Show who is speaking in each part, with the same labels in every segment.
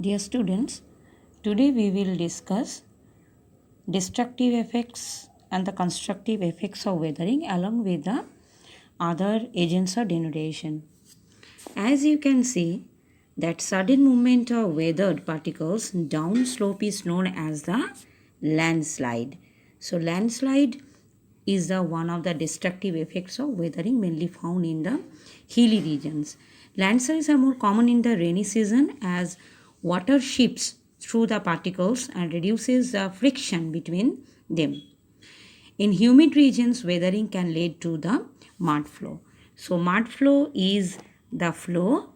Speaker 1: Dear students, today we will discuss destructive effects and the constructive effects of weathering along with the other agents of denudation. As you can see, that sudden movement of weathered particles down slope is known as the landslide. So landslide is the one of the destructive effects of weathering mainly found in the hilly regions. Landslides are more common in the rainy season as water ships through the particles and reduces the friction between them. In humid regions, weathering can lead to the mud flow. So mud flow is the flow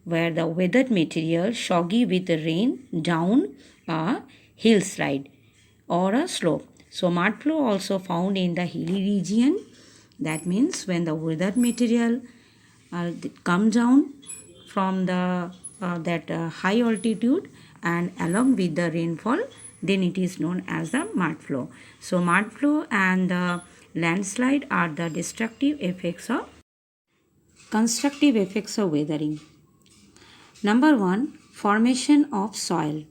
Speaker 1: where the weathered material soggy with the rain down a hillside or a slope. So mud flow also found in the hilly region. That means when the weathered material come down from the that high altitude and along with the rainfall, then it is known as the mud flow. So mud flow and the landslide are the destructive effects of constructive effects of weathering. Number 1, formation of soil,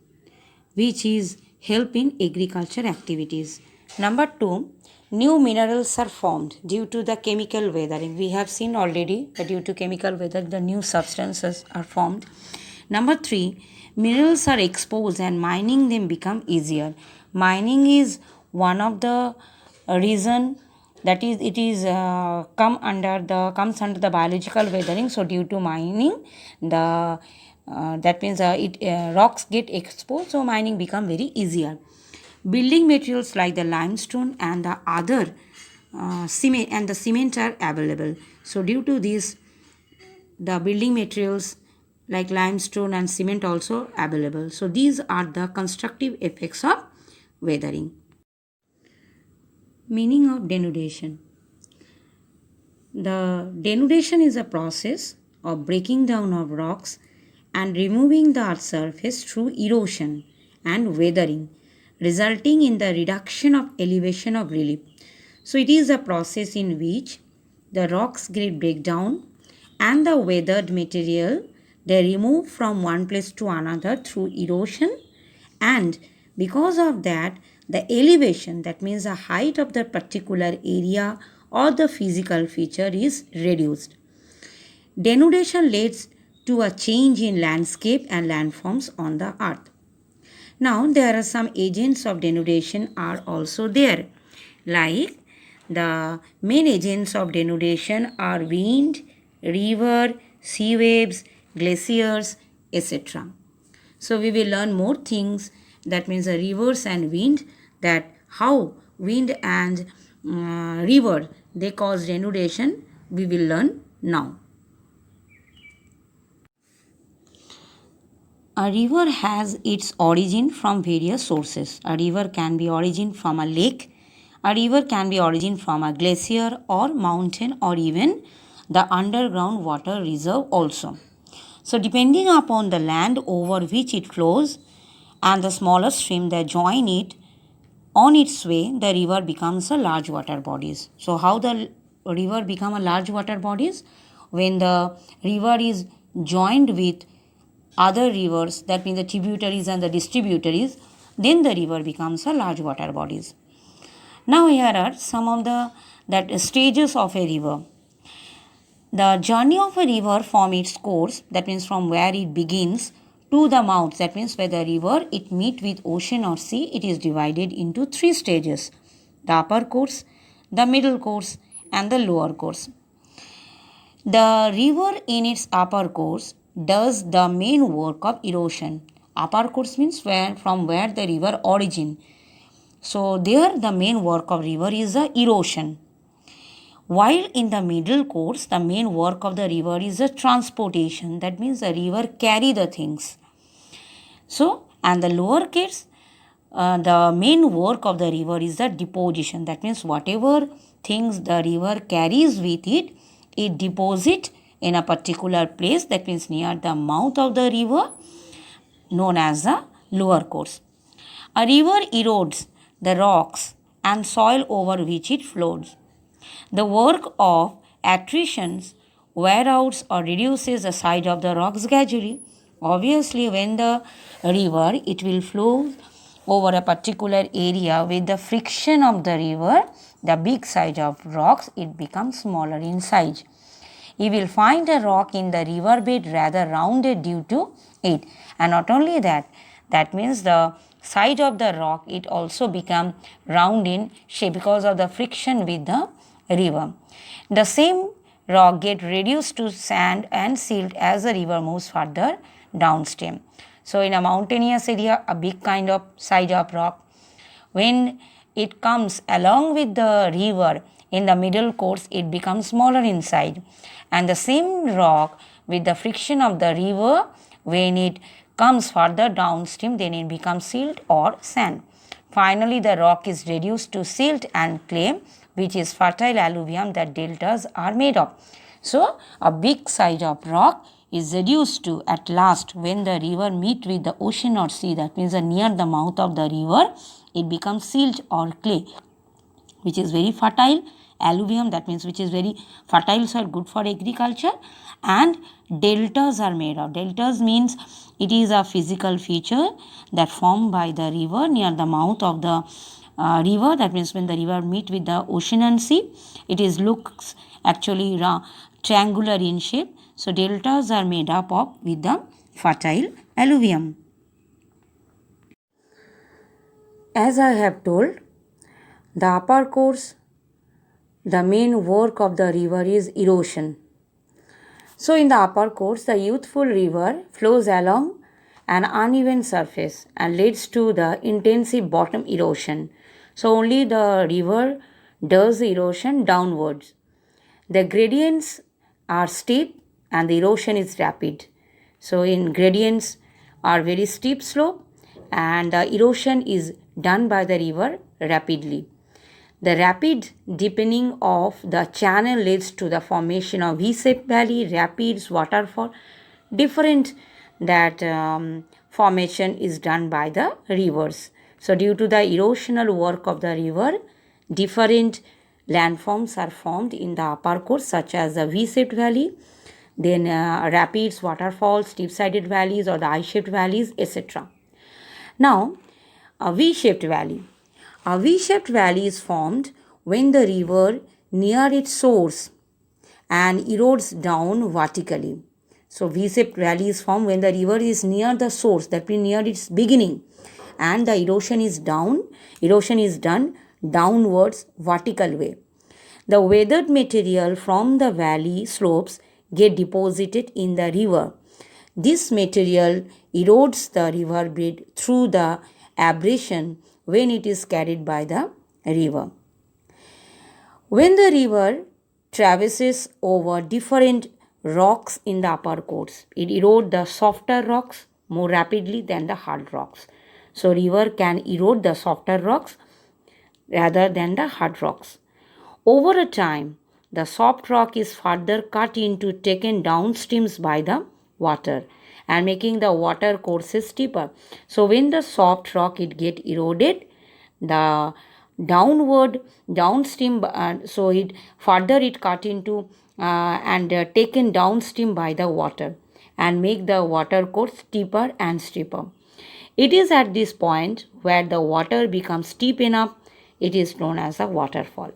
Speaker 1: which is help in agriculture activities. Number 2, new minerals are formed due to the chemical weathering. We have seen already that due to chemical weathering the new substances are formed. Number 3, minerals are exposed and mining them become easier. Mining is one of the reason that is it is comes under the biological weathering. So due to mining the that means rocks get exposed, so mining become very easier. Building materials like the limestone and the other cement are available. So due to this, the building materials like limestone and cement also available. So these are the constructive effects of weathering. Meaning of denudation. The denudation is a process of breaking down of rocks and removing the earth's surface through erosion and weathering, resulting in the reduction of elevation of relief. So it is a process in which the rocks get break down and the weathered material they remove from one place to another through erosion, and because of that the elevation, that means the height of the particular area or the physical feature, is reduced. Denudation leads to a change in landscape and landforms on the earth. Now there are some agents of denudation are also there, like the main agents of denudation are wind, river, sea waves, glaciers, etc. So we will learn more things, that means the rivers and wind, that how wind and river they cause denudation, we will learn now. A river has its origin from various sources. A river can be origin from a lake, a river can be origin from a glacier or mountain or even the underground water reserve also. So depending upon the land over which it flows and the smaller stream that join it on its way, the river becomes a large water bodies. So how the river become a large water bodies? When the river is joined with other rivers, that means the tributaries and the distributaries, then the river becomes a large water bodies. Now here are some of the that stages of a river. The journey of a river from its course, that means from where it begins to the mouth, that means where the river it meet with ocean or sea, it is divided into 3 stages: the upper course, the middle course, and the lower course. The river in its upper course does the main work of erosion. Upper course means from where the river origin. So there the main work of river is the erosion. While in the middle course, the main work of the river is the transportation. That means the river carry the things. So, and the lower case, the main work of the river is the deposition. That means whatever things the river carries with it, it deposit in a particular place, that means near the mouth of the river, known as the lower course. A river erodes the rocks and soil over which it flows. The work of attrition wear out or reduces the size of the rocks gradually. Obviously, when the river, it will flow over a particular area with the friction of the river, the big size of rocks, it becomes smaller in size. You will find a rock in the riverbed rather rounded due to it. And not only that, that means the side of the rock, it also become round in shape because of the friction with the river. The same rock get reduced to sand and silt as the river moves further downstream. So in a mountainous area, a big kind of size of rock, when it comes along with the river in the middle course, it becomes smaller inside. And the same rock with the friction of the river, when it comes further downstream, then it becomes silt or sand. Finally, the rock is reduced to silt and clay, which is fertile alluvium that deltas are made of. So, a big size of rock is reduced to at last when the river meet with the ocean or sea, that means near the mouth of the river, it becomes silt or clay, which is very fertile alluvium, that means which is very fertile soil, good for agriculture, and deltas are made of. Deltas means it is a physical feature that formed by the river near the mouth of the river, that means when the river meet with the ocean and sea, it is looks actually triangular in shape. So deltas are made up of with the fertile alluvium. As I have told, the upper course, the main work of the river is erosion. So in the upper course, the youthful river flows along an uneven surface and leads to the intensive bottom erosion. So only the river does the erosion downwards. The gradients are steep and the erosion is rapid. So in gradients are very steep slope and the erosion is done by the river rapidly. The rapid deepening of the channel leads to the formation of V-shaped valley, rapids, waterfall. Different that formation is done by the rivers. So due to the erosional work of the river, different landforms are formed in the upper course such as the V-shaped valley, then rapids, waterfalls, steep-sided valleys or the I-shaped valleys, etc. Now, a V-shaped valley. A V-shaped valley is formed when the river near its source and erodes down vertically. So V-shaped valley is formed when the river is near the source, that means near its beginning, and the erosion is done downwards vertical way. The weathered material from the valley slopes get deposited in the river. This material erodes the river bed through the abrasion when it is carried by the river. When the river traverses over different rocks in the upper course, it erodes the softer rocks more rapidly than the hard rocks. So river can erode the softer rocks rather than the hard rocks. Over a time, the soft rock is further cut into taken downstreams by the water and making the water courses steeper. So when the soft rock it get eroded, the downstream, so it further it cut into and taken downstream by the water and make the water course steeper and steeper. It is at this point where the water becomes steep enough, it is known as a waterfall.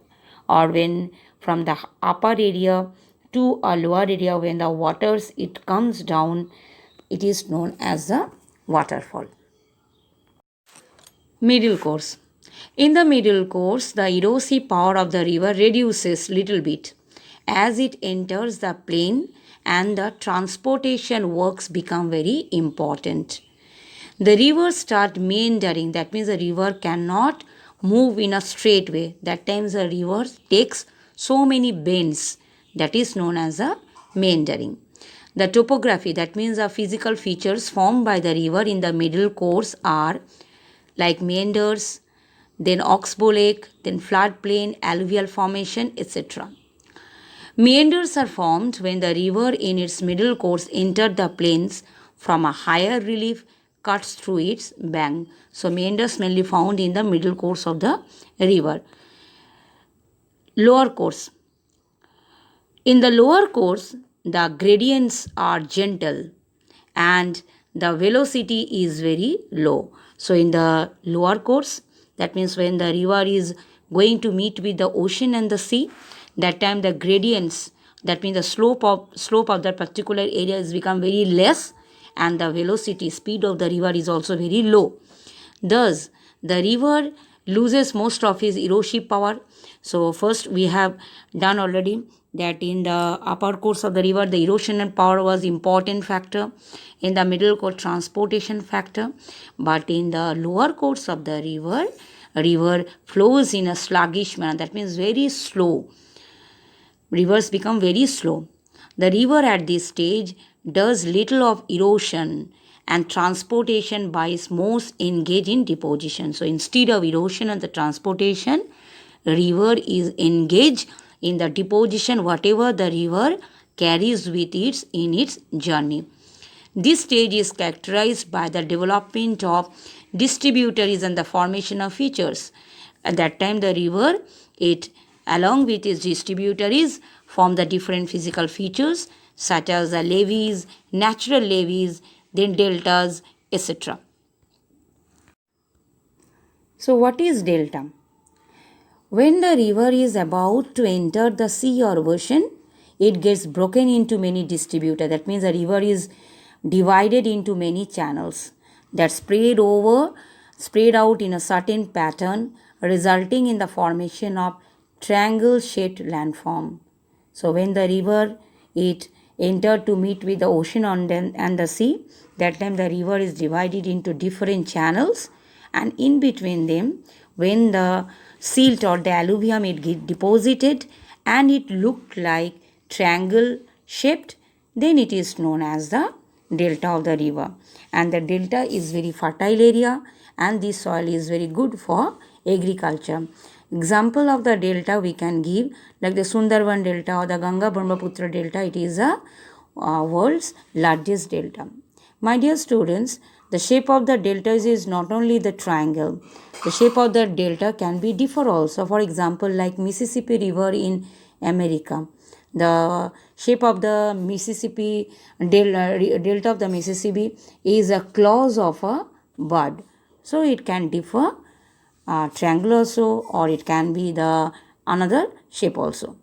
Speaker 1: Or when from the upper area to a lower area, when the waters it comes down, it is known as a waterfall. Middle course. In the middle course, the erosive power of the river reduces little bit as it enters the plain and the transportation works become very important. The river start meandering, that means the river cannot move in a straight way. That times the river takes so many bends, that is known as a meandering. The topography, that means the physical features formed by the river in the middle course are like meanders, then oxbow lake, then floodplain, alluvial formation, etc. Meanders are formed when the river in its middle course entered the plains from a higher relief cuts through its bank. So meanders mainly found in the middle course of the river. Lower course. In the lower course, the gradients are gentle and the velocity is very low. So in the lower course, that means when the river is going to meet with the ocean and the sea, that time the gradients, that means the slope of that particular area is become very less, and the velocity speed of the river is also very low. Thus, the river loses most of its erosive power. So, first we have done already that in the upper course of the river, the erosional power was important factor. In the middle course, transportation factor. But in the lower course of the river flows in a sluggish manner. That means very slow. Rivers become very slow. The river at this stage does little of erosion, and transportation by most engage in deposition. So instead of erosion and the transportation, river is engaged in the deposition whatever the river carries with its in its journey. This stage is characterized by the development of distributaries and the formation of features. At that time, the river, it along with its distributaries, form the different physical features such as the levees, natural levees, then deltas, etc. So, what is delta? When the river is about to enter the sea or ocean, it gets broken into many distributors. That means the river is divided into many channels that spread out in a certain pattern, resulting in the formation of triangle shaped landform. So when the river it entered to meet with the ocean and the sea, that time the river is divided into different channels, and in between them, when the silt or the alluvium it get deposited and it looked like triangle shaped, then it is known as the delta of the river. And the delta is very fertile area, and this soil is very good for agriculture. Example of the delta we can give like the Sundarban delta or the Ganga Brahmaputra delta. It is a world's largest delta. My dear students, the shape of the deltas is not only the triangle. The shape of the delta can be differ also. For example, like Mississippi River in America. The shape of the Mississippi delta of the Mississippi is a claws of a bird. So it can differ triangle also, or it can be the another shape also.